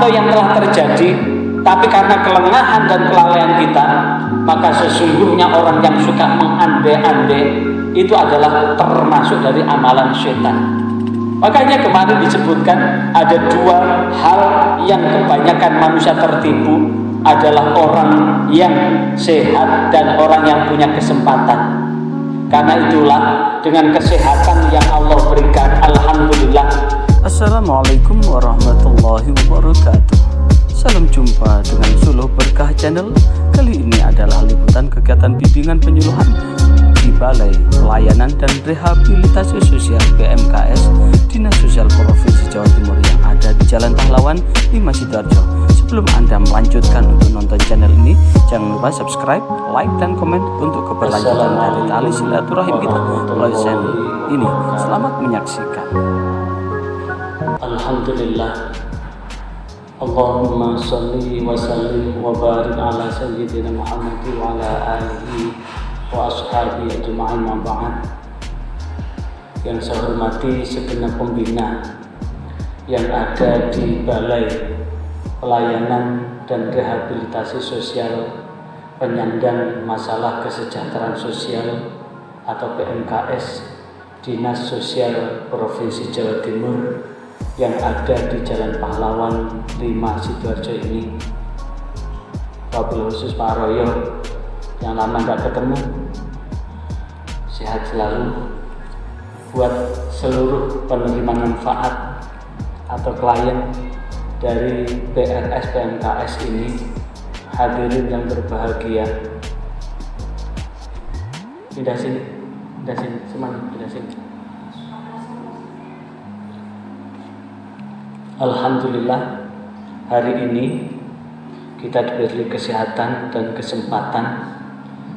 yang telah terjadi, tapi karena kelengahan dan kelalaian kita, maka sesungguhnya orang yang suka mengandai-andai itu adalah termasuk dari amalan syaitan. Makanya kemarin disebutkan ada dua hal yang kebanyakan manusia tertipu, adalah orang yang sehat dan orang yang punya kesempatan. Karena itulah dengan kesehatan yang Allah berikan, alhamdulillah. Assalamualaikum warahmatullahi wabarakatuh. Salam jumpa dengan Suluh Berkah Channel. Kali ini adalah liputan kegiatan bimbingan penyuluhan di Balai Pelayanan dan Rehabilitasi Sosial BMKS Dinas Sosial Provinsi Jawa Timur yang ada di Jalan Pahlawan 5 Sidoarjo. Sebelum Anda melanjutkan untuk nonton channel ini, jangan lupa subscribe, like, dan komen untuk keberlanjutan dari tali silaturahim kita melalui channel ini. Selamat menyaksikan. Alhamdulillah. Allahumma salli wa sallim wa barik ala sayyidina Muhammad wa ala alihi wa ashabi ajma'in wa ba'd. Yang saya hormati segenap pembina yang ada di Balai Pelayanan dan Rehabilitasi Sosial Penyandang Masalah Kesejahteraan Sosial atau PMKS Dinas Sosial Provinsi Jawa Timur yang ada di Jalan Pahlawan 5 Sidoarjo ini. Wabil khusus Pak Royo yang lama nggak ketemu, sehat selalu. Buat seluruh penerima manfaat atau klien dari PRS PMKS ini, hadirin yang berbahagia. Pindah sini, semuanya pindah sini. Alhamdulillah, hari ini kita diberi kesehatan dan kesempatan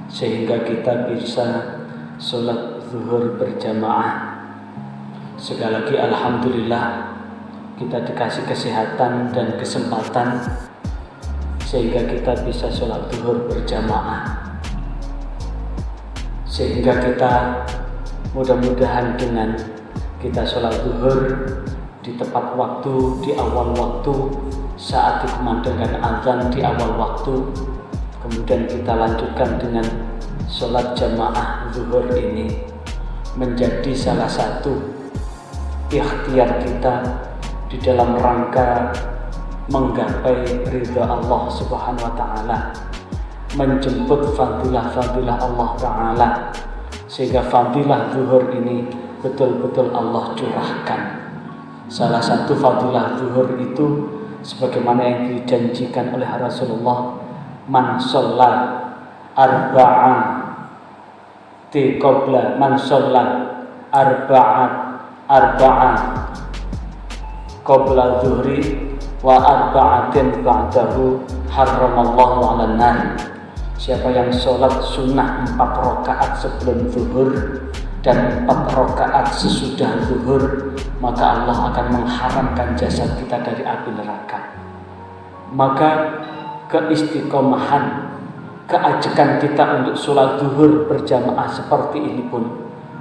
sehingga kita bisa sholat zuhur berjamaah. Sekali lagi alhamdulillah, kita dikasih kesehatan dan kesempatan sehingga kita bisa sholat zuhur berjamaah. Sehingga kita mudah-mudahan dengan kita sholat zuhur di tepat waktu, di awal waktu, saat dikumandangkan azan di awal waktu, kemudian kita lanjutkan dengan sholat jamaah zuhur ini, menjadi salah satu ikhtiar kita di dalam rangka menggapai ridha Allah Subhanahu wa Ta'ala, menjemput fadilah-fadilah Allah Ta'ala, sehingga fadilah zuhur ini betul-betul Allah curahkan. Salah satu fadilah zuhur itu sebagaimana yang dijanjikan oleh Rasulullah, man sholla arba'ati qabla man sholla arba'an qabla zuhri wa arba'atin ba'dahu harramallahu 'alan nar. Siapa yang sholat sunnah 4 rakaat sebelum zuhur dan 4 rakaat sesudah zuhur, maka Allah akan mengharamkan jasad kita dari api neraka. Maka keistiqomahan, keajekan kita untuk sholat zuhur berjamaah seperti ini pun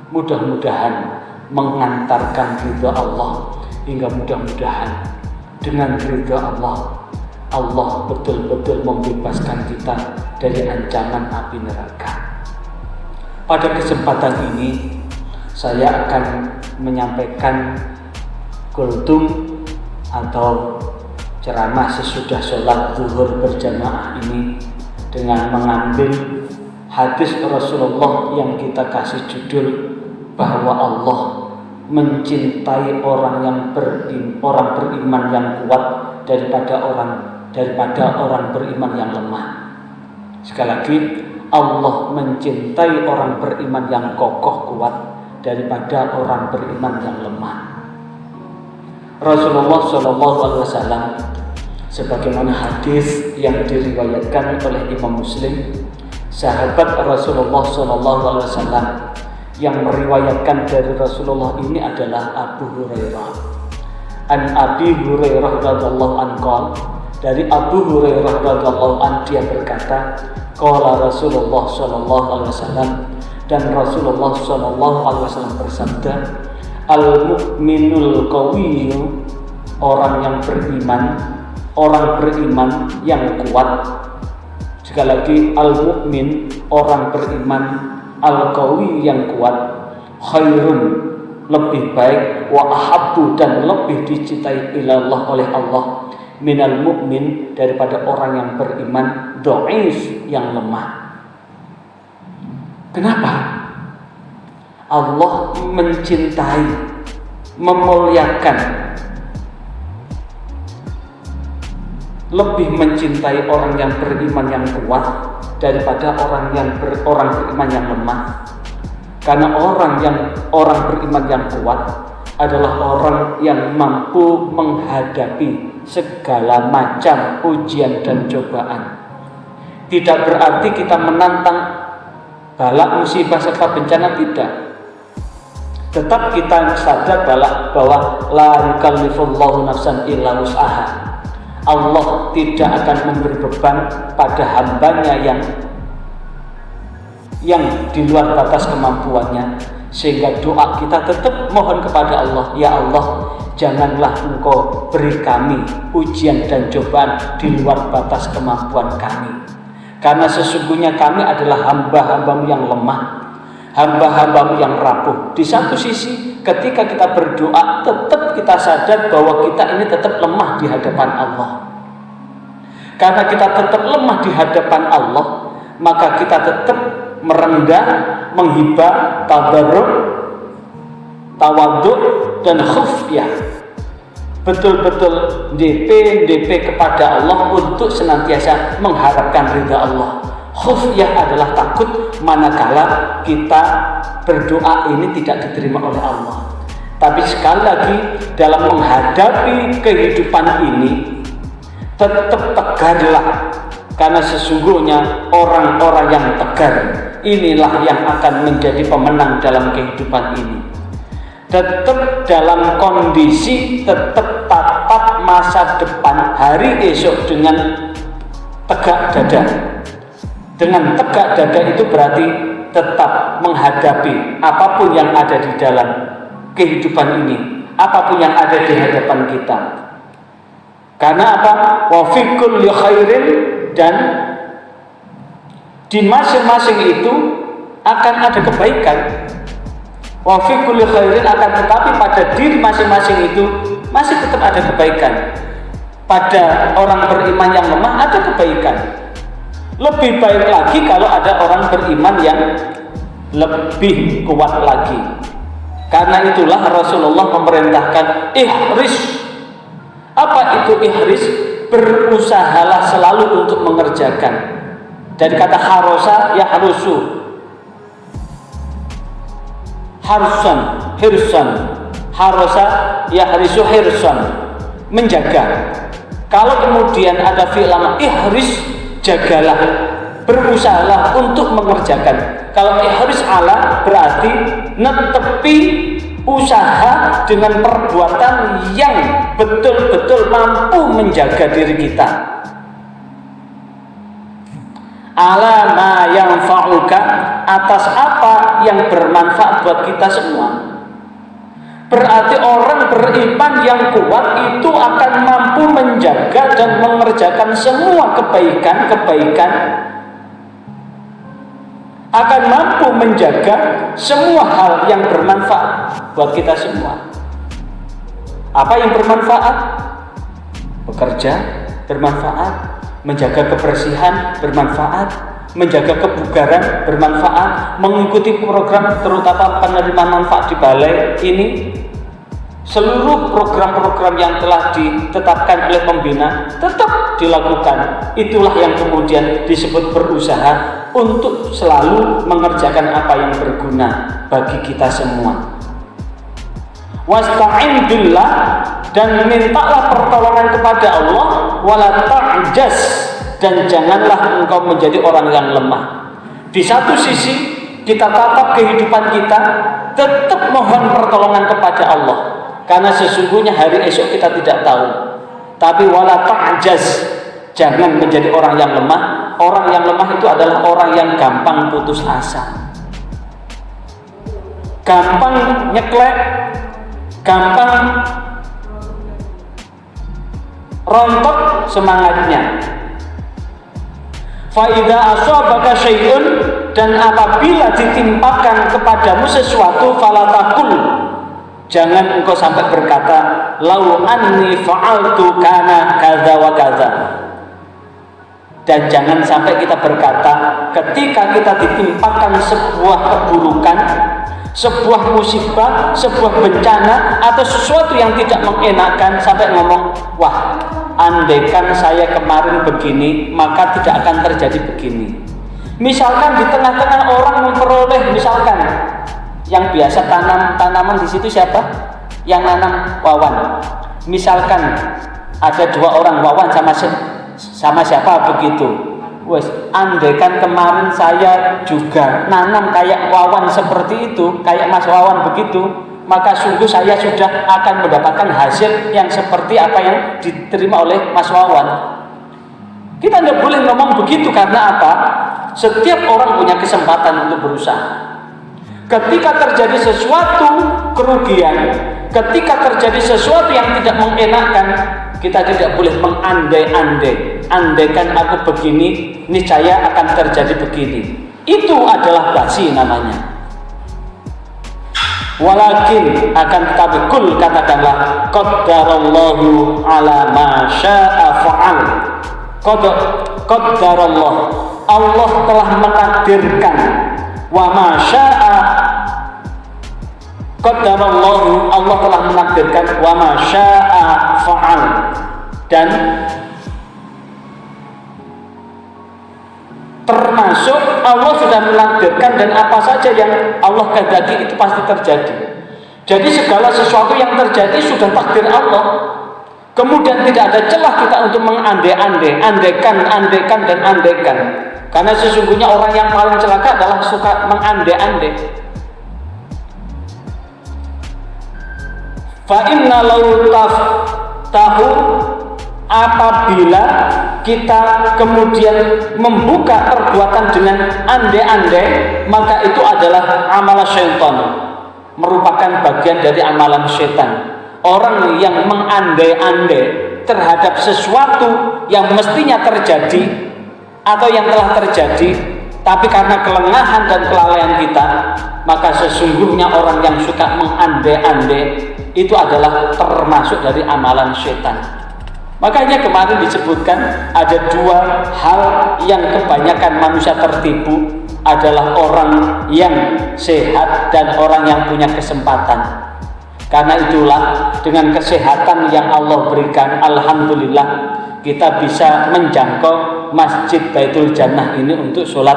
mudah-mudahan mengantarkan ridha Allah, hingga mudah-mudahan dengan ridha Allah, Allah betul-betul membebaskan kita dari ancaman api neraka. Pada kesempatan ini saya akan menyampaikan kultum atau ceramah sesudah sholat zuhur berjamaah ini dengan mengambil hadis Rasulullah yang kita kasih judul bahwa Allah mencintai orang beriman yang kuat daripada orang beriman yang lemah. Sekali lagi, Allah mencintai orang beriman yang kokoh kuat daripada orang beriman yang lemah. Rasulullah SAW sebagaimana hadis yang diriwayatkan oleh Imam Muslim, sahabat Rasulullah SAW yang meriwayatkan dari Rasulullah ini adalah Abu Hurairah. An Abi Hurairah radhiyallahu anhu, dari Abu Hurairah radhiyallahu anhu dia berkata, qala Rasulullah sallallahu alaihi wasallam, dan Rasulullah sallallahu alaihi wasallam bersabda, al-mu'minul qawiyyu, orang yang beriman orang beriman yang kuat. Sekali lagi, al-mu'min, orang beriman, al-qawi yang kuat, khairun, lebih baik, wa ahabbu, dan lebih dicintai ilallah oleh Allah, minal mu'min, daripada orang yang beriman, dhaif, yang lemah. Kenapa? Allah mencintai, memuliakan, lebih mencintai orang yang beriman yang kuat daripada orang beriman yang lemah. Karena orang beriman yang kuat adalah orang yang mampu menghadapi segala macam ujian dan cobaan. Tidak berarti kita menantang bala, musibah serta bencana, tidak. Tetap kita sadar bahwa la yukallifullahu nafsan illa wus'aha. Allah tidak akan memberi beban pada hambanya yang di luar batas kemampuannya, sehingga doa kita tetap mohon kepada Allah, ya Allah, janganlah Engkau beri kami ujian dan cobaan di luar batas kemampuan kami, karena sesungguhnya kami adalah hamba-hambamu yang lemah, hamba-hambamu yang rapuh. Di satu sisi ketika kita berdoa, tetap kita sadar bahwa kita ini tetap lemah di hadapan Allah. Karena kita tetap lemah di hadapan Allah, maka kita tetap merendah, menghibah, tadarruk, tawadhu, dan khufyah. Betul-betul DP kepada Allah untuk senantiasa mengharapkan ridha Allah. Khufyah adalah takut manakala kita berdoa ini tidak diterima oleh Allah. Tapi sekali lagi, dalam menghadapi kehidupan ini, tetap tegarlah, karena sesungguhnya orang-orang yang tegar inilah yang akan menjadi pemenang dalam kehidupan ini. Tetap dalam kondisi, tetap tatap masa depan hari esok dengan tegak dada. Dengan tegak dada itu berarti tetap menghadapi apapun yang ada di dalam kehidupan ini, apapun yang ada di hadapan kita. Karena apa? Wa fi kulli khairin, dan di masing-masing itu akan ada kebaikan. Wa fi kulli khairin, akan tetapi pada diri masing-masing itu masih tetap ada kebaikan. Pada orang beriman yang lemah ada kebaikan. Lebih baik lagi kalau ada orang beriman yang lebih kuat lagi. Karena itulah Rasulullah memerintahkan ihris. Apa itu ihris? Berusahalah selalu untuk mengerjakan. Dari kata harosa, yahrusu, harsan, hirsan. Harosa, yahrisu, hirsan, menjaga. Kalau kemudian ada fi'il ihris, jagalah, berusahalah untuk mengerjakan. Kalau ihris ala berarti netepi usaha dengan perbuatan yang betul-betul mampu menjaga diri kita. Ala ma yanfa'uka, atas apa yang bermanfaat buat kita semua. Berarti orang beriman yang kuat itu akan mampu menjaga dan mengerjakan semua kebaikan-kebaikan, akan mampu menjaga semua hal yang bermanfaat buat kita semua. Apa yang bermanfaat? Bekerja bermanfaat, menjaga kebersihan bermanfaat, menjaga kebugaran bermanfaat, mengikuti program terutama penerima manfaat di balai ini. Seluruh program-program yang telah ditetapkan oleh pembina tetap dilakukan. Itulah yang kemudian disebut berusaha untuk selalu mengerjakan apa yang berguna bagi kita semua. Wasta'in billah, dan mintalah pertolongan kepada Allah, wala ta'jaz, dan janganlah engkau menjadi orang yang lemah. Di satu sisi kita tatap kehidupan kita, tetap mohon pertolongan kepada Allah, karena sesungguhnya hari esok kita tidak tahu. Tapi wala ta'jaz, jangan menjadi orang yang lemah. Orang yang lemah itu adalah orang yang gampang putus asa, gampang nyeklek, gampang rontok semangatnya. Fa idza asabaka syai'un, dan apabila ditimpakan kepadamu sesuatu, fala taqul, jangan engkau sampai berkata lau anni fa'altu kana kadza wa kadza. Dan jangan sampai kita berkata ketika kita ditimpakan sebuah keburukan, sebuah musibah, sebuah bencana, atau sesuatu yang tidak mengenakan, sampai ngomong, wah, andaikan saya kemarin begini, maka tidak akan terjadi begini. Misalkan di tengah-tengah orang memperoleh, misalkan yang biasa tanaman di situ siapa? Yang nanam Wawan. Misalkan ada 2 orang, Wawan sama siapa begitu. Wes, andaikan kemarin saya juga nanam kayak Wawan seperti itu, kayak Mas Wawan begitu, maka sungguh saya sudah akan mendapatkan hasil yang seperti apa yang diterima oleh Mas Wawan. Kita tidak boleh ngomong begitu, karena apa? Setiap orang punya kesempatan untuk berusaha. Ketika terjadi sesuatu kerugian, ketika terjadi sesuatu yang tidak mengenakan, kita tidak boleh mengandai-andai. Andaikan aku begini, niscaya akan terjadi begini. Itu adalah basi namanya. Walakin, akan tetapi, kul, katakanlah, qaddarallahu ala ma syaa fa'al. Qaddarallah, Allah telah menakdirkan, wa ma syaa, qaddarallahu, Allah telah menakdirkan, wa ma syaa fa'al, dan termasuk Allah sudah menakdirkan, dan apa saja yang Allah kehendaki itu pasti terjadi. Jadi segala sesuatu yang terjadi sudah takdir Allah. Kemudian tidak ada celah kita untuk mengandai-andai, andaikan dan andaikan. Karena sesungguhnya orang yang paling celaka adalah suka mengandai-andai. Fa inna law tahu, apabila kita kemudian membuka perbuatan dengan andai-andai, maka itu adalah amalan syaitan, merupakan bagian dari amalan syaitan. Orang yang mengandai-andai terhadap sesuatu yang mestinya terjadi atau yang telah terjadi, tapi karena kelengahan dan kelalaian kita, maka sesungguhnya orang yang suka mengandai-andai itu adalah termasuk dari amalan syaitan. Makanya kemarin disebutkan ada 2 hal yang kebanyakan manusia tertipu, adalah orang yang sehat dan orang yang punya kesempatan. Karena itulah dengan kesehatan yang Allah berikan, alhamdulillah, kita bisa menjangkau Masjid Baitul Jannah ini untuk sholat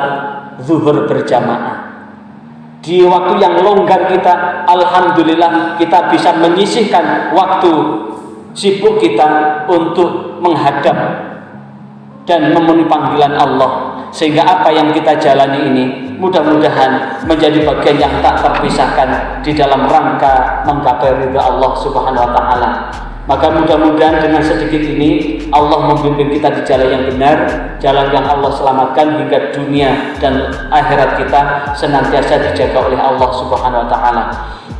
zuhur berjamaah. Di waktu yang longgar kita, alhamdulillah, kita bisa menyisihkan waktu sibuk kita untuk menghadap dan memenuhi panggilan Allah, sehingga apa yang kita jalani ini mudah-mudahan menjadi bagian yang tak terpisahkan di dalam rangka menggapai ridha Allah Subhanahu wa taala. Maka mudah-mudahan dengan sedikit ini Allah membimbing kita di jalan yang benar, jalan yang Allah selamatkan hingga dunia dan akhirat kita senantiasa dijaga oleh Allah Subhanahu wa taala.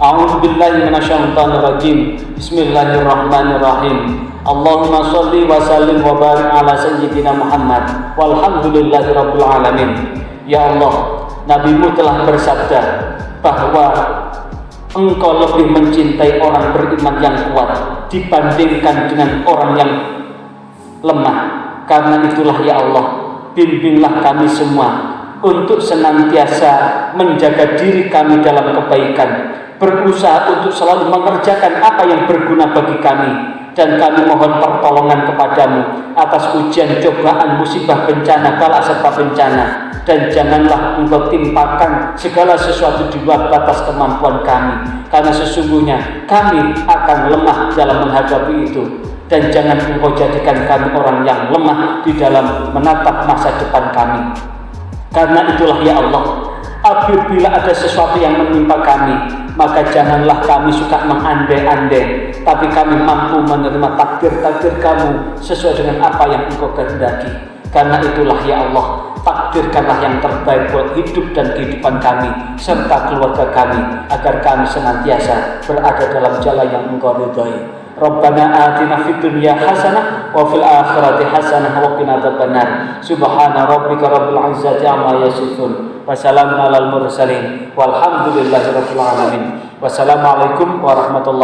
A'udzu billahi minasyaitonir rajim. Bismillahirrahmanirrahim. Allahumma shalli wa sallim wa barik ala sayyidina Muhammad walhamdulillahi rabbil alamin. Ya Allah, Nabi-Mu telah bersabda bahwa Engkau lebih mencintai orang beriman yang kuat dibandingkan dengan orang yang lemah. Karena itulah ya Allah, bimbinglah kami semua untuk senantiasa menjaga diri kami dalam kebaikan, berusaha untuk selalu mengerjakan apa yang berguna bagi kami, dan kami mohon pertolongan kepadamu atas ujian, cobaan, musibah, bencana, bala serta bencana. Dan janganlah Engkau timpakan segala sesuatu di luar batas kemampuan kami, karena sesungguhnya kami akan lemah dalam menghadapi itu. Dan jangan Engkau jadikan kami orang yang lemah di dalam menatap masa depan kami. Karena itulah ya Allah, apabila ada sesuatu yang menimpa kami, maka janganlah kami suka mengandai-andai, tapi kami mampu menerima takdir-takdir kamu sesuai dengan apa yang Engkau kehendaki. Karena itulah ya Allah, takdirkanlah yang terbaik buat hidup dan kehidupan kami serta keluarga kami, agar kami senantiasa berada dalam jalan yang Engkau ridhai. Rabbana atina fid dunya hasanah wa fil akhirati hasanah wa qina adzabannar. Subhana rabbika rabbil izzati amma yasifun wa salamun alal mursalin walhamdulillahi rabbil alamin. Wassalamualaikum warahmatullahi